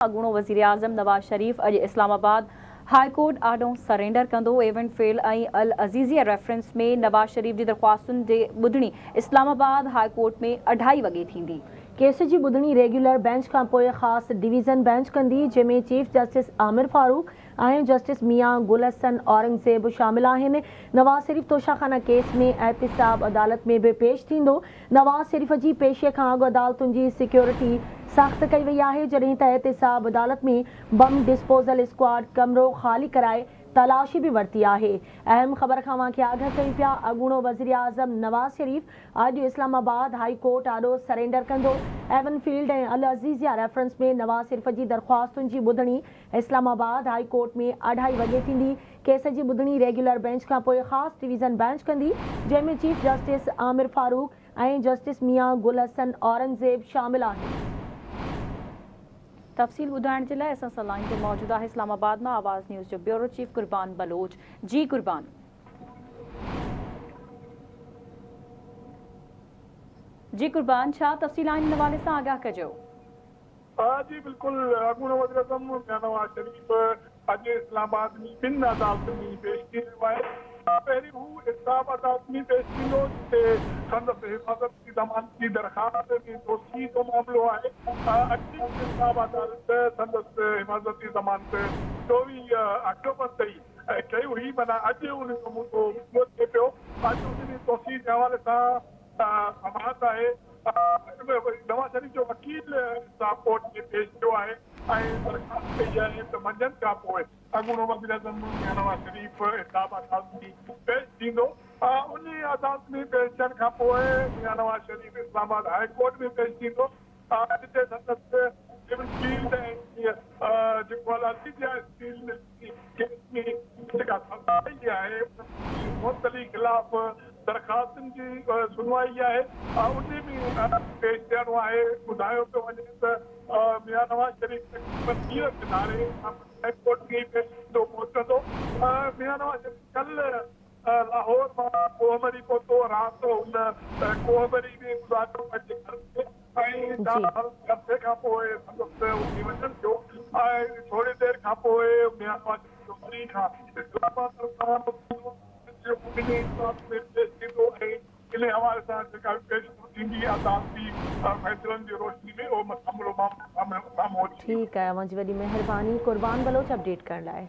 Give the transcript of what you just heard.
अॻूणो वज़ीर आज़म नवाज़ शरीफ़ अॼु इस्लामाबाद हाई कोर्ट आॾो सरेंडर कंदो। एवेंट फेल ऐं अल अज़ीज़िया रेफरेंस में नवाज़ शरीफ़ जी दरख़्वास्तुनि जे ॿुधणी इस्लामाबाद हाई कोर्ट में 2:30 वॻे थींदी। केस जी ॿुधणी रेगुलर बेंच खां पोइ ख़ासि डिवीज़न बेंच कंदी, जंहिंमें चीफ जस्टिस आमिर फारूक ऐं जस्टिस मियां गुल हसन औरंगज़ेब शामिल आहिनि। नवाज़ शरीफ़ तोशाखाना केस में एहतिसाब अदालत में बि पेश थींदो। नवाज़ शरीफ़ जी पेशीअ खां अॻु अदालतुनि जी सिक्योरिटी सख़्त कई वई आहे, जॾहिं त एहतिसाब अदालत में बम डिस्पोजल स्क्वाड कमरो ख़ाली कराए तलाशी भी वरती आहे। अहम ख़बर खां वांखे आगाह कयूं पिया। अॻूणो वज़ीर आज़म नवाज़ शरीफ़ अॼु इस्लामाबाद हाई कोर्ट आॾो सरेंडर कंदो। एवनफील्ड ऐं अल अज़ीज़िया रेफरेंस में नवाज़ शरीफ़ जी दरख़्वास्तुनि जी ॿुधणी इस्लामाबाद हाई कोर्ट में 2:30 वॻे थींदी। केस जी ॿुधणी रेगुलर बेंच खां पोइ ख़ासि डिवीज़न बेंच कंदी, जंहिंमें चीफ जस्टिस आमिर फारूक ऐं जस्टिस मियां गुल हसन औरंगज़ेब शामिल आहिनि। तफ़सील ॿुधाइण जे लाइ असां सां लाइन ते मौजूदु आहे इस्लामाबाद मां आवाज़ न्यूज़ जो ब्यूरो चीफ कुर्बान बलोच। जी कुर्बान, छा तफ़सील आहिनि हिन हवाले सां आगाह कजो। जी बिल्कुलु। अॻूणो वज़ीर आज़म नवाज़ शरीफ़ अॼु इस्लामाबाद में 2 अदालतुनि में पेश थी रहियो आहे। पहिरीं हू इंसाफ़ अदालत में पेश थींदो, जिते संदसि हिफ़ाज़त जी ज़मानत जी दरख़्वास्त में दोषी जो मामिलो आहे। अॼु इंसाफ़ अदालत संदसि हिफ़ाज़त जी ज़मानत 24 अक्टूबर ताईं कई हुई, माना अॼु उन जो मुद्दो थिए पियो। अॼु उन दोषी जे हवाले सां समाज आहे। नवाज़ शरीफ़ जो वकील इंसाफ़ कोर्ट में पेश थियो आहे ऐं दरख़्वास्त कई आहे त मंझंदि खां पोइ अॻूणो वज़ीर आज़म नवाज़ शरीफ़ इंसाफ़ अदालत में पेश थींदो। उन अदालत में पेश थियण खां पोइ नवाज़ शरीफ़ इस्लामाबाद हाई कोर्ट में पेश थींदो, जिते संदसि फील्ड ऐं जेको केस में जेका सज़ा कई आहे मुअतली ख़िलाफ़ दरख़्वास्तुनि जी सुनवाई आहे, उन में पेश थियणो आहे। ॿुधायो पियो वञे त मियां नवाज़ शरीफ़ तक़रीबन 30 सितारे हाई कोर्ट में पेश थींदो पहुचंदो। मियां नवाज़ शरीफ़ कल्ह लाहौर मां कोहबरी पहुतो, राति हुन कोहबरी में गुज़ारियो पंहिंजे घर में ऐं हफ़्ते खां पोइ संदसि उते वञण थियो ऐं थोरी देरि खां पोइ मियां नवाज़ शरीफ़ जो वरी खां इस्लामाबाद रवानो थींदो। इन हवाले सां जेका पेश थींदी अदालती फ़ैसिलनि जी रोशनी में उहो मामिलो साम्हूं अची। ठीकु आहे, मुंहिंजी वॾी महिरबानी कुर्बान बलोच अपडेट करण लाइ।